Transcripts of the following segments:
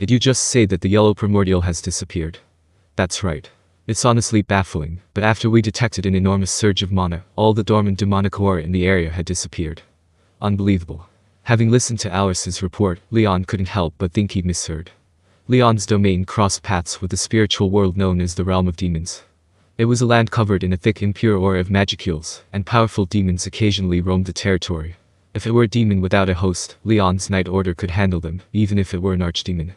Did you just say that the Yellow Primordial has disappeared? That's right. It's honestly baffling, but after we detected an enormous surge of mana, all the dormant demonic aura in the area had disappeared. Unbelievable. Having listened to Alice's report, Leon couldn't help but think he'd misheard. Leon's domain crossed paths with the spiritual world known as the Realm of Demons. It was a land covered in a thick impure aura of magicules, and powerful demons occasionally roamed the territory. If it were a demon without a host, Leon's Night Order could handle them, even if it were an archdemon.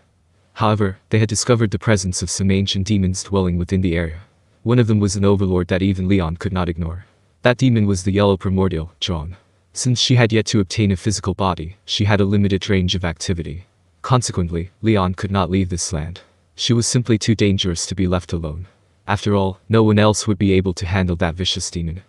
However, they had discovered the presence of some ancient demons dwelling within the area. One of them was an overlord that even Leon could not ignore. That demon was the Yellow Primordial, Jaune. Since she had yet to obtain a physical body, she had a limited range of activity. Consequently, Leon could not leave this land. She was simply too dangerous to be left alone. After all, no one else would be able to handle that vicious demon.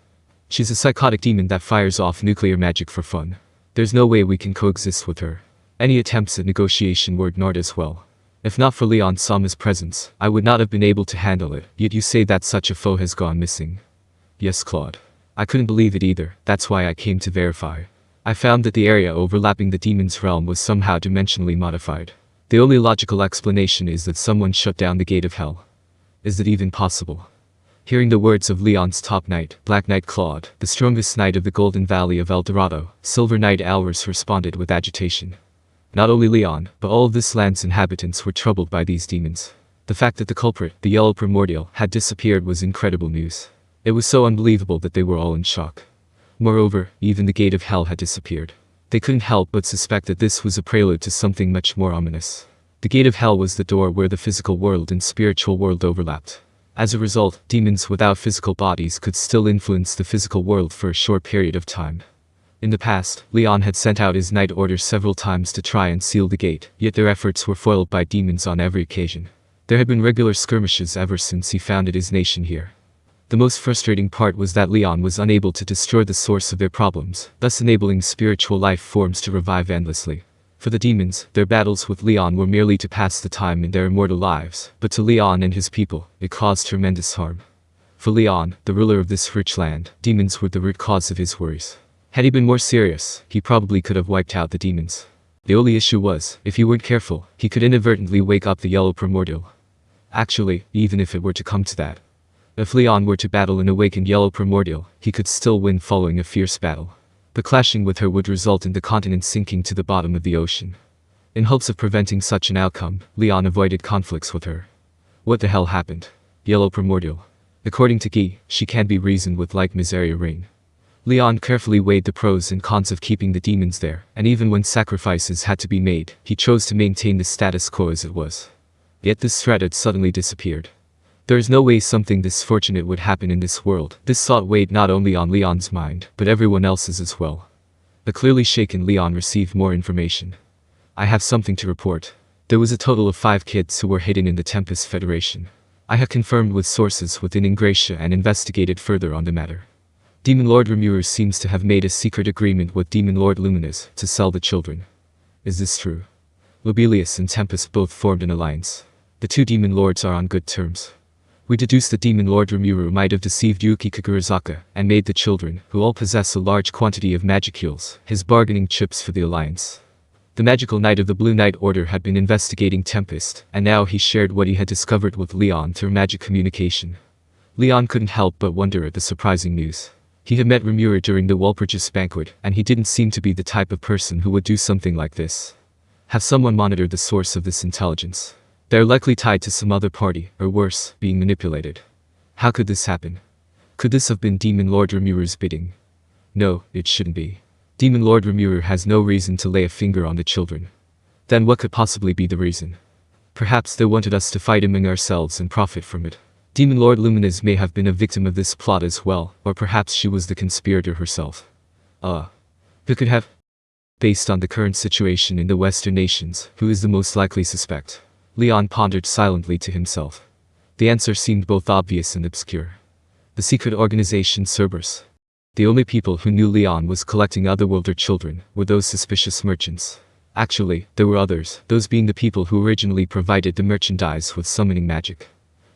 She's a psychotic demon that fires off nuclear magic for fun. There's no way we can coexist with her. Any attempts at negotiation were ignored as well. If not for Leon Sama's presence, I would not have been able to handle it, yet you say that such a foe has gone missing. Yes, Claude. I couldn't believe it either, that's why I came to verify. I found that the area overlapping the demon's realm was somehow dimensionally modified. The only logical explanation is that someone shut down the gate of hell. Is it even possible? Hearing the words of Leon's top knight, Black Knight Claude, the strongest knight of the Golden Valley of El Dorado, Silver Knight Alvarez responded with agitation. Not only Leon, but all of this land's inhabitants were troubled by these demons. The fact that the culprit, the Yellow Primordial, had disappeared was incredible news. It was so unbelievable that they were all in shock. Moreover, even the gate of hell had disappeared. They couldn't help but suspect that this was a prelude to something much more ominous. The gate of hell was the door where the physical world and spiritual world overlapped. As a result, demons without physical bodies could still influence the physical world for a short period of time. In the past, Leon had sent out his Night Order several times to try and seal the gate, yet their efforts were foiled by demons on every occasion. There had been regular skirmishes ever since he founded his nation here. The most frustrating part was that Leon was unable to destroy the source of their problems, thus enabling spiritual life forms to revive endlessly. For the demons, their battles with Leon were merely to pass the time in their immortal lives, but to Leon and his people, it caused tremendous harm. For Leon, the ruler of this rich land, demons were the root cause of his worries. Had he been more serious, he probably could have wiped out the demons. The only issue was, if he weren't careful, he could inadvertently wake up the Yellow Primordial. Actually, even if it were to come to that. If Leon were to battle an awakened Yellow Primordial, he could still win following a fierce battle. But clashing with her would result in the continent sinking to the bottom of the ocean. In hopes of preventing such an outcome, Leon avoided conflicts with her. What the hell happened? Yellow Primordial. According to Guy, she can be reasoned with like Miseria Reign. Leon carefully weighed the pros and cons of keeping the demons there, and even when sacrifices had to be made, he chose to maintain the status quo as it was. Yet this threat had suddenly disappeared. There is no way something this fortunate would happen in this world. This thought weighed not only on Leon's mind, but everyone else's as well. The clearly shaken Leon received more information. I have something to report. There was a total of 5 kids who were hidden in the Tempest Federation. I have confirmed with sources within Ingratia and investigated further on the matter. Demon Lord Rimuru seems to have made a secret agreement with Demon Lord Luminous to sell the children. Is this true? Lubelius and Tempest both formed an alliance. The 2 demon lords are on good terms. We deduce that Demon Lord Rimuru might have deceived Yuuki Kagurazaka and made the children, who all possess a large quantity of magicules, his bargaining chips for the alliance. The magical knight of the Blue Knight Order had been investigating Tempest, and now he shared what he had discovered with Leon through magic communication. Leon couldn't help but wonder at the surprising news. He had met Rimuru during the Walpurgis banquet, and he didn't seem to be the type of person who would do something like this. Have someone monitored the source of this intelligence? They're likely tied to some other party, or worse, being manipulated. How could this happen? Could this have been Demon Lord Rimuru's bidding? No, it shouldn't be. Demon Lord Rimuru has no reason to lay a finger on the children. Then what could possibly be the reason? Perhaps they wanted us to fight among ourselves and profit from it. Demon Lord Luminous may have been a victim of this plot as well, or perhaps she was the conspirator herself. Who could have? Based on the current situation in the Western nations, who is the most likely suspect? Leon pondered silently to himself. The answer seemed both obvious and obscure. The secret organization Cerberus. The only people who knew Leon was collecting otherworlder children were those suspicious merchants. Actually, there were others, those being the people who originally provided the merchandise with summoning magic.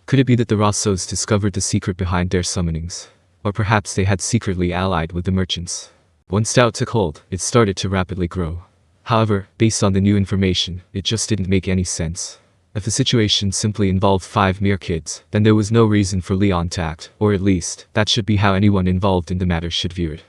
Could it be that the Rossos discovered the secret behind their summonings? Or perhaps they had secretly allied with the merchants? Once doubt took hold, it started to rapidly grow. However, based on the new information, it just didn't make any sense. If the situation simply involved 5 mere kids, then there was no reason for Leon to act, or at least, that should be how anyone involved in the matter should view it.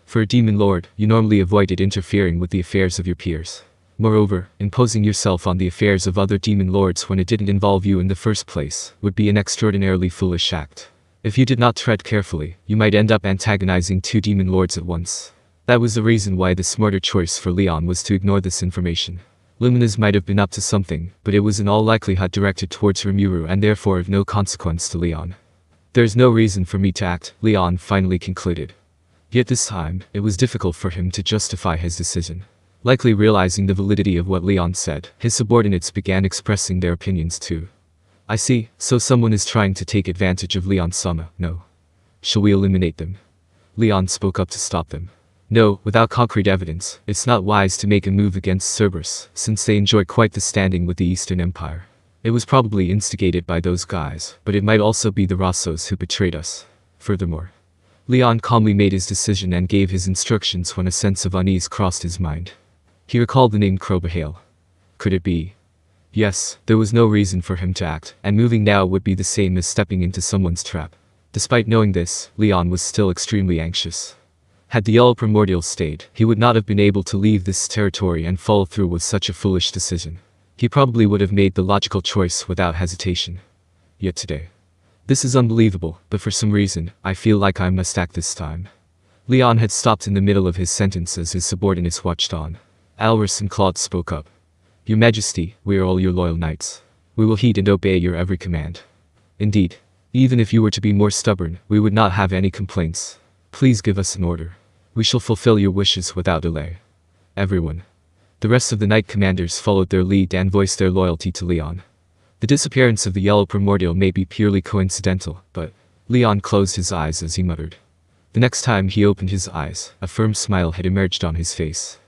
For a demon lord, you normally avoided interfering with the affairs of your peers. Moreover, imposing yourself on the affairs of other demon lords when it didn't involve you in the first place would be an extraordinarily foolish act. If you did not tread carefully, you might end up antagonizing 2 demon lords at once. That was the reason why the smarter choice for Leon was to ignore this information. Luminous might have been up to something, but it was in all likelihood directed towards Rimuru and therefore of no consequence to Leon. There's no reason for me to act, Leon finally concluded. Yet this time, it was difficult for him to justify his decision. Likely realizing the validity of what Leon said, his subordinates began expressing their opinions too. I see, so someone is trying to take advantage of Leon-sama, no? Shall we eliminate them? Leon spoke up to stop them. No, without concrete evidence, it's not wise to make a move against Cerberus, since they enjoy quite the standing with the Eastern Empire. It was probably instigated by those guys, but it might also be the Rossos who betrayed us. Furthermore, Leon calmly made his decision and gave his instructions when a sense of unease crossed his mind. He recalled the name Cromwell. Could it be? Yes, there was no reason for him to act, and moving now would be the same as stepping into someone's trap. Despite knowing this, Leon was still extremely anxious. Had the Yellow Primordial stayed, he would not have been able to leave this territory and follow through with such a foolish decision. He probably would have made the logical choice without hesitation. Yet today. This is unbelievable, but for some reason, I feel like I must act this time. Leon had stopped in the middle of his sentence as his subordinates watched on. Alris and Claude spoke up. Your Majesty, we are all your loyal knights. We will heed and obey your every command. Indeed, even if you were to be more stubborn, we would not have any complaints. Please give us an order. We shall fulfill your wishes without delay. Everyone. The rest of the knight commanders followed their lead and voiced their loyalty to Leon. The disappearance of the Yellow Primordial may be purely coincidental, but Leon closed his eyes as he muttered. The next time he opened his eyes, a firm smile had emerged on his face.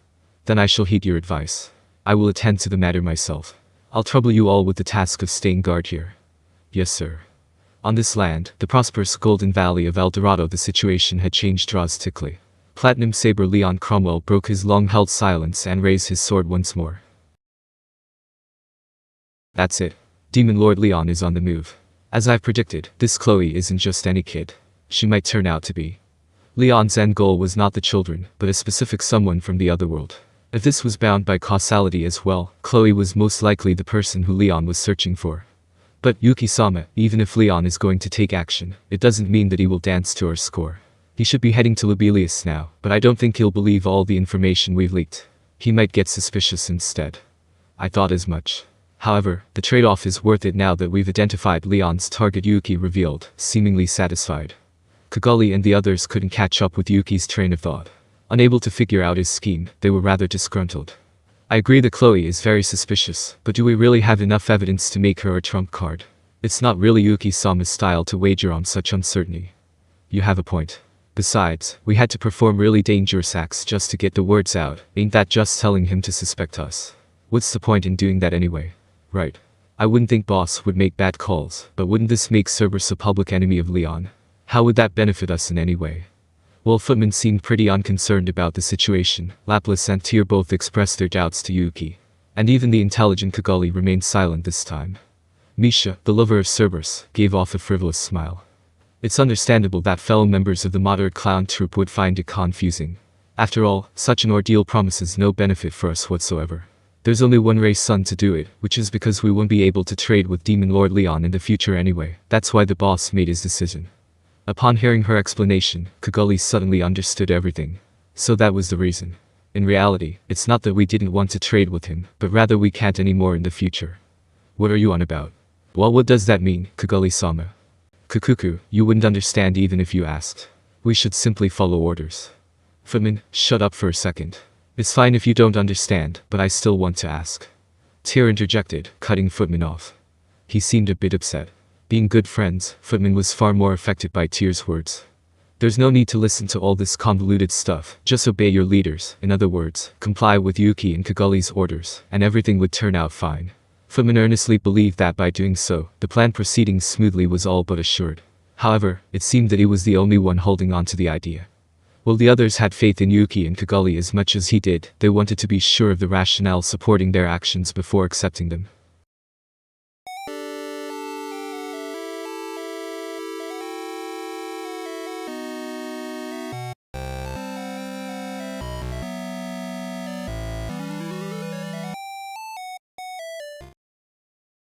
Then I shall heed your advice. I will attend to the matter myself. I'll trouble you all with the task of staying guard here. Yes, sir. On this land, the prosperous golden valley of El Dorado, the situation had changed drastically. Platinum Saber Leon Cromwell broke his long-held silence and raised his sword once more. That's it. Demon Lord Leon is on the move. As I've predicted, this Chloe isn't just any kid. She might turn out to be. Leon's end goal was not the children, but a specific someone from the other world. If this was bound by causality as well, Chloe was most likely the person who Leon was searching for. But Yuuki-sama, even if Leon is going to take action, it doesn't mean that he will dance to our score. He should be heading to Lubelius now, but I don't think he'll believe all the information we've leaked. He might get suspicious instead. I thought as much. However, the trade-off is worth it now that we've identified Leon's target. Yuuki revealed, seemingly satisfied. Kaguli and the others couldn't catch up with Yuuki's train of thought. Unable to figure out his scheme, they were rather disgruntled. I agree that Chloe is very suspicious, but do we really have enough evidence to make her a trump card? It's not really Yuuki-sama's style to wager on such uncertainty. You have a point. Besides, we had to perform really dangerous acts just to get the words out. Ain't that just telling him to suspect us? What's the point in doing that anyway? Right. I wouldn't think boss would make bad calls, but wouldn't this make Cerberus a public enemy of Leon? How would that benefit us in any way? Well, Footman seemed pretty unconcerned about the situation. Laplace and Tyr both expressed their doubts to Yuuki. And even the intelligent Kaguli remained silent this time. Misha, the lover of Cerberus, gave off a frivolous smile. It's understandable that fellow members of the moderate clown troupe would find it confusing. After all, such an ordeal promises no benefit for us whatsoever. There's only one Ray's son to do it, which is because we won't be able to trade with Demon Lord Leon in the future anyway. That's why the boss made his decision. Upon hearing her explanation, Kaguli suddenly understood everything. So that was the reason. In reality, it's not that we didn't want to trade with him, but rather we can't anymore in the future. What are you on about? Well, what does that mean, Kaguli-sama? Kukuku, you wouldn't understand even if you asked. We should simply follow orders. Footman, shut up for a second. It's fine if you don't understand, but I still want to ask. Tyr interjected, cutting Footman off. He seemed a bit upset. Being good friends, Footman was far more affected by Tyr's words. There's no need to listen to all this convoluted stuff, just obey your leaders, in other words, comply with Yuuki and Kaguli's orders, and everything would turn out fine. Footman earnestly believed that by doing so, the plan proceeding smoothly was all but assured. However, it seemed that he was the only one holding on to the idea. While the others had faith in Yuuki and Kaguli as much as he did, they wanted to be sure of the rationale supporting their actions before accepting them.